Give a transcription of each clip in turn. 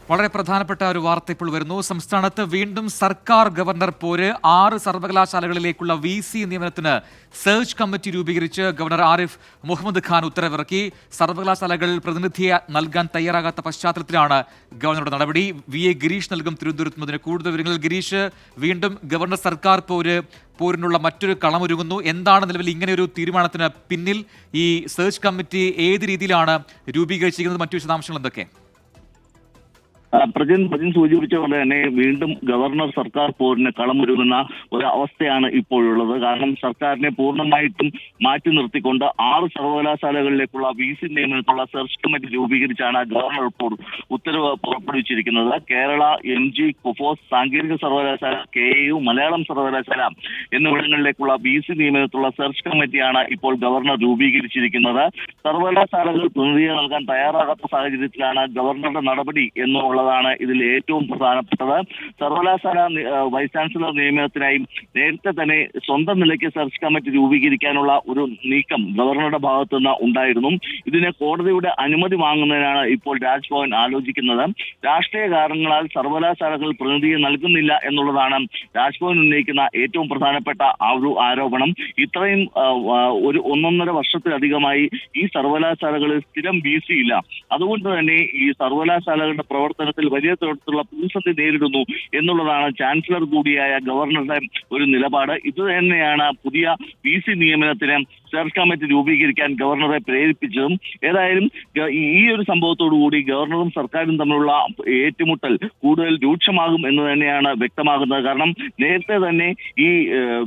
വളരെ പ്രധാനപ്പെട്ട ഒരു വാർത്ത ഇപ്പോൾ വരുന്നു. സംസ്ഥാനത്ത് വീണ്ടും സർക്കാർ ഗവർണർ പോര്. 6 സർവകലാശാലകളിലേക്കുള്ള VC നിയമനത്തിന് സെർച്ച് കമ്മിറ്റി രൂപീകരിച്ച് ഗവർണർ ആരിഫ് മുഹമ്മദ് ഖാൻ ഉത്തരവിറക്കി. സർവകലാശാലകൾ പ്രതിനിധിയെ നൽകാൻ തയ്യാറാകാത്ത പശ്ചാത്തലത്തിലാണ് ഗവർണറുടെ നടപടി. VA ഗിരീഷ് നൽകും തിരുവനന്തപുരത്ത് നിന്ന് കൂടുതൽ വിവരങ്ങൾ. ഗിരീഷ്, വീണ്ടും ഗവർണർ സർക്കാർ പോരിനുള്ള മറ്റൊരു കളമൊരുങ്ങുന്നു. എന്താണ് നിലവിൽ ഇങ്ങനെയൊരു തീരുമാനത്തിന് പിന്നിൽ? ഈ സെർച്ച് കമ്മിറ്റി ഏത് രീതിയിലാണ് രൂപീകരിച്ചിരിക്കുന്നത്? മറ്റു വിശദാംശങ്ങൾ എന്തൊക്കെ? പ്രജിൻ സൂചിപ്പിച്ച പോലെ തന്നെ വീണ്ടും ഗവർണർ സർക്കാർ പോരിന് കളമൊരുങ്ങുന്ന ഒരു അവസ്ഥയാണ് ഇപ്പോഴുള്ളത്. കാരണം സർക്കാരിനെ പൂർണ്ണമായിട്ടും മാറ്റി നിർത്തിക്കൊണ്ട് 6 സർവകലാശാലകളിലേക്കുള്ള VC നിയമനത്തിലുള്ള സെർച്ച് കമ്മിറ്റി രൂപീകരിച്ചാണ് ഗവർണർ ഇപ്പോൾ ഉത്തരവ് പുറപ്പെടുവിച്ചിരിക്കുന്നത്. കേരള, MG, കുഫോസ്, സാങ്കേതിക സർവകലാശാല, KAU, മലയാളം സർവകലാശാല എന്നിവിടങ്ങളിലേക്കുള്ള VC നിയമനത്തിലുള്ള സെർച്ച് കമ്മിറ്റിയാണ് ഇപ്പോൾ ഗവർണർ രൂപീകരിച്ചിരിക്കുന്നത്. സർവകലാശാലകൾ പ്രതിനിധിയെ നൽകാൻ തയ്യാറാകാത്ത സാഹചര്യത്തിലാണ് ഗവർണറുടെ നടപടി എന്നുള്ളതാണ് ഇതിൽ ഏറ്റവും പ്രധാനപ്പെട്ടത്. സർവകലാശാല വൈസ് ചാൻസലർ നിയമനത്തിനായി നേരത്തെ തന്നെ സ്വന്തം നിലയ്ക്ക് സെർച്ച് കമ്മിറ്റി രൂപീകരിക്കാനുള്ള ഒരു നീക്കം ഗവർണറുടെ ഭാഗത്തു നിന്ന് ഉണ്ടായിരുന്നു. ഇതിന് കോടതിയുടെ അനുമതി വാങ്ങുന്നതിനാണ് ഇപ്പോൾ രാജ്ഭവൻ ആലോചിക്കുന്നത്. രാഷ്ട്രീയ കാരണങ്ങളാൽ സർവകലാശാലകൾ പ്രതിനിധിയെ നൽകുന്നില്ല എന്നുള്ളതാണ് രാജ്ഭവൻ ഉന്നയിക്കുന്ന ഏറ്റവും പ്രധാനപ്പെട്ട ഒരു ആരോപണം. ഇത്രയും ഒരു 1.5 വർഷത്തിലധികമായി ഈ സർവകലാശാലകളിൽ സ്ഥിരം VC ഇല്ല. അതുകൊണ്ട് തന്നെ ഈ സർവകലാശാലകളുടെ പ്രവർത്തനത്തിൽ വലിയ തരത്തിലുള്ള പ്രതിസന്ധി നേരിടുന്നു എന്നുള്ളതാണ് ചാൻസലർ കൂടിയായ ഗവർണറുടെ ഒരു നിലപാട്. ഇത് തന്നെയാണ് പുതിയ VC നിയമനത്തിന് സെർച്ച് കമ്മിറ്റി രൂപീകരിക്കാൻ ഗവർണറെ പ്രേരിപ്പിച്ചതും. ഏതായാലും ഈ ഒരു സംഭവത്തോടുകൂടി ഗവർണറും സർക്കാരും തമ്മിലുള്ള ഏറ്റുമുട്ടൽ കൂടുതൽ രൂക്ഷമാകും എന്ന് തന്നെയാണ് വ്യക്തമാകുന്നത്. കാരണം നേരത്തെ തന്നെ ഈ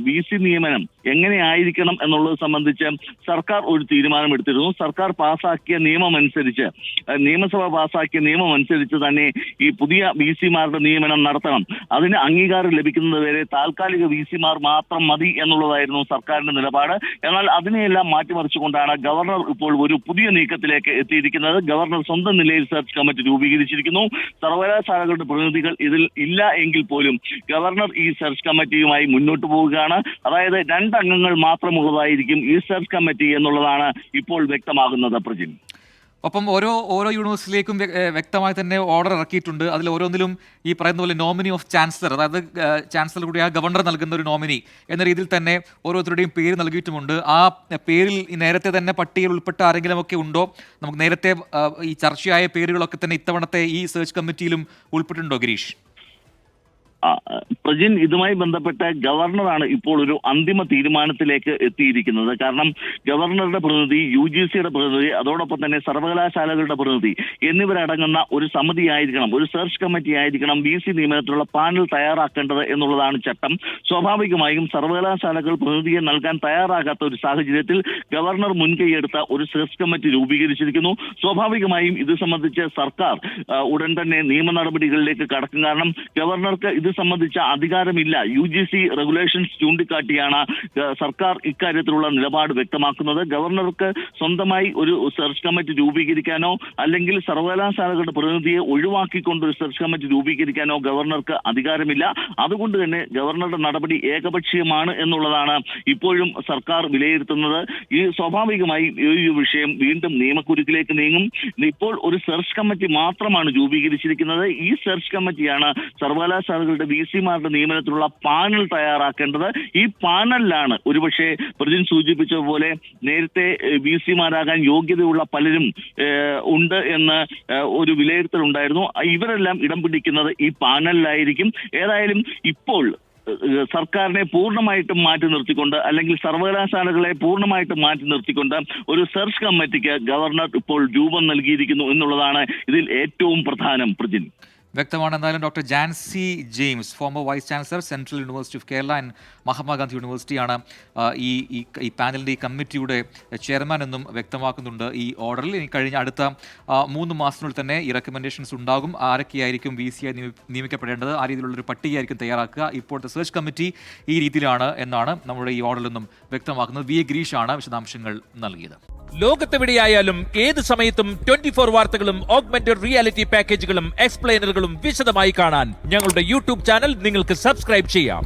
VC നിയമനം എങ്ങനെയായിരിക്കണം എന്നുള്ളത് സംബന്ധിച്ച് സർക്കാർ ഒരു തീരുമാനമെടുത്തിരുന്നു. സർക്കാർ പാസാക്കിയ നിയമമനുസരിച്ച്, നിയമസഭ പാസാക്കിയ നിയമമനുസരിച്ച് തന്നെ ഈ പുതിയ VCമാരുടെ നിയമനം നടത്തണം. അതിന് അംഗീകാരം ലഭിക്കുന്നത് വരെ താൽക്കാലിക VCമാർ മാത്രം മതി എന്നുള്ളതായിരുന്നു സർക്കാരിന്റെ നിലപാട്. എന്നാൽ അതിനെയെല്ലാം മാറ്റിമറിച്ചുകൊണ്ടാണ് ഗവർണർ ഇപ്പോൾ ഒരു പുതിയ നീക്കത്തിലേക്ക് എത്തിയിരിക്കുന്നത്. ഗവർണർ സ്വന്തം നിലയിൽ സെർച്ച് കമ്മിറ്റി രൂപീകരിച്ചിരിക്കുന്നു. സർവകലാശാലകളുടെ പ്രതിനിധികൾ ഇതിൽ ഇല്ല എങ്കിൽ പോലും ഗവർണർ ഈ സെർച്ച് കമ്മിറ്റിയുമായി മുന്നോട്ട് പോവുകയാണ്. അതായത് 2 അംഗങ്ങൾ മാത്രമുള്ളതായിരിക്കും ഈ സെർച്ച് കമ്മിറ്റി എന്നുള്ളതാണ് ഇപ്പോൾ വ്യക്തമാകുന്നത്. പ്രജിൻ, ഒപ്പം ഓരോ യൂണിവേഴ്സിറ്റിയിലേക്കും വ്യക്തമായി തന്നെ ഓർഡർ ഇറക്കിയിട്ടുണ്ട്. അതിൽ ഓരോന്നിലും ഈ പറയുന്ന പോലെ നോമിനി ഓഫ് ചാൻസലർ, അതായത് ചാൻസലർ കൂടി ആ ഗവർണർ നൽകുന്ന ഒരു നോമിനി എന്ന രീതിയിൽ തന്നെ ഓരോരുത്തരുടെയും പേര് നൽകിയിട്ടുമുണ്ട്. ആ പേരിൽ നേരത്തെ തന്നെ പട്ടികയിൽ ഉൾപ്പെട്ട ആരെങ്കിലും ഒക്കെ ഉണ്ടോ? നമുക്ക് നേരത്തെ ഈ ചർച്ചയായ പേരുകളൊക്കെ തന്നെ ഇത്തവണത്തെ ഈ സെർച്ച് കമ്മിറ്റിയിലും ഉൾപ്പെട്ടിട്ടുണ്ടോ ഗിരീഷ്? പ്രജിൻ, ഇതുമായി ബന്ധപ്പെട്ട് ഗവർണറാണ് ഇപ്പോൾ ഒരു അന്തിമ തീരുമാനത്തിലേക്ക് എത്തിയിരിക്കുന്നത്. കാരണം ഗവർണറുടെ പ്രതിനിധി, UGCയുടെ പ്രതിനിധി, അതോടൊപ്പം തന്നെ സർവകലാശാലകളുടെ പ്രതിനിധി എന്നിവരടങ്ങുന്ന ഒരു സമിതി ആയിരിക്കണം, ഒരു സെർച്ച് കമ്മിറ്റി ആയിരിക്കണം VC നിയമനത്തിലുള്ള പാനൽ തയ്യാറാക്കേണ്ടത് എന്നുള്ളതാണ് ചട്ടം. സ്വാഭാവികമായും സർവകലാശാലകൾ പ്രതിനിധിയെ നൽകാൻ തയ്യാറാകാത്ത ഒരു സാഹചര്യത്തിൽ ഗവർണർ മുൻകൈയെടുത്ത ഒരു സെർച്ച് കമ്മിറ്റി രൂപീകരിച്ചിരിക്കുന്നു. സ്വാഭാവികമായും ഇത് സംബന്ധിച്ച് സർക്കാർ ഉടൻ തന്നെ നിയമ നടപടികളിലേക്ക് കടക്കും. കാരണം ഗവർണർക്ക് ഇത് സംബന്ധിച്ച അധികാരമില്ല. UGC റെഗുലേഷൻസ് ചൂണ്ടിക്കാട്ടിയാണ് സർക്കാർ ഇക്കാര്യത്തിലുള്ള നിലപാട് വ്യക്തമാക്കുന്നത്. ഗവർണർക്ക് സ്വന്തമായി ഒരു സെർച്ച് കമ്മിറ്റി രൂപീകരിക്കാനോ അല്ലെങ്കിൽ സർവകലാശാലകളുടെ പ്രതിനിധിയെ ഒഴിവാക്കിക്കൊണ്ട് ഒരു സെർച്ച് കമ്മിറ്റി രൂപീകരിക്കാനോ ഗവർണർക്ക് അധികാരമില്ല. അതുകൊണ്ട് തന്നെ ഗവർണറുടെ നടപടി ഏകപക്ഷീയമാണ് എന്നുള്ളതാണ് ഇപ്പോഴും സർക്കാർ വിലയിരുത്തുന്നത്. ഈ സ്വാഭാവികമായി ഈ വിഷയം വീണ്ടും നിയമക്കുരുക്കിലേക്ക് നീങ്ങും. ഇപ്പോൾ ഒരു സെർച്ച് കമ്മിറ്റി മാത്രമാണ് രൂപീകരിച്ചിരിക്കുന്നത്. ഈ സെർച്ച് കമ്മിറ്റിയാണ് സർവകലാശാലകളുടെ VCമാരുടെ നിയമനത്തിലുള്ള പാനൽ തയ്യാറാക്കേണ്ടത്. ഈ പാനലിലാണ് ഒരുപക്ഷെ പ്രജിൻ സൂചിപ്പിച്ച പോലെ നേരത്തെ VCമാരാകാൻ യോഗ്യതയുള്ള പലരും ഉണ്ട് എന്ന് ഒരു വിലയിരുത്തൽ ഉണ്ടായിരുന്നു. ഇവരെല്ലാം ഇടം പിടിക്കുന്നത് ഈ പാനലിലായിരിക്കും. ഏതായാലും ഇപ്പോൾ സർക്കാരിനെ പൂർണ്ണമായിട്ടും മാറ്റി നിർത്തിക്കൊണ്ട്, അല്ലെങ്കിൽ സർവകലാശാലകളെ പൂർണ്ണമായിട്ടും മാറ്റി നിർത്തിക്കൊണ്ട് ഒരു സെർച്ച് കമ്മിറ്റിക്ക് ഗവർണർ ഇപ്പോൾ രൂപം നൽകിയിരിക്കുന്നു എന്നുള്ളതാണ് ഇതിൽ ഏറ്റവും പ്രധാനം. പ്രജിൻ, വ്യക്തമാണ്. എന്തായാലും doctor Jancy James, former vice chancellor, central university of Kerala and Mahatma Gandhi യൂണിവേഴ്സിറ്റിയാണ് ഈ പാനലിൻ്റെ ഈ കമ്മിറ്റിയുടെ ചെയർമാൻ എന്നും വ്യക്തമാക്കുന്നുണ്ട് ഈ ഓർഡറിൽ. ഇനി കഴിഞ്ഞ അടുത്ത 3 മാസത്തിനുള്ളിൽ തന്നെ ഈ റെക്കമെൻഡേഷൻസ് ഉണ്ടാകും. ആരൊക്കെയായിരിക്കും VCയായി നിയമിക്കപ്പെടേണ്ടത്, ആ രീതിയിലുള്ളൊരു പട്ടികയായിരിക്കും തയ്യാറാക്കുക. ഇപ്പോഴത്തെ സെർച്ച് കമ്മിറ്റി ഈ രീതിയിലാണ് എന്നാണ് നമ്മുടെ ഈ ഓർഡറിൽ നിന്നും വ്യക്തമാക്കുന്നത്. VA ഗിരീഷാണ് വിശദാംശങ്ങൾ നൽകിയത്. ലോകത്തെവിടെയായാലും ഏത് സമയത്തും 24 വാർത്തകളും ഓഗ്മെന്റഡ് റിയാലിറ്റി പാക്കേജുകളും എക്സ്പ്ലെയിനറുകളും വിശദമായി കാണാൻ ഞങ്ങളുടെ YouTube ചാനൽ നിങ്ങൾക്ക് സബ്സ്ക്രൈബ് ചെയ്യാം.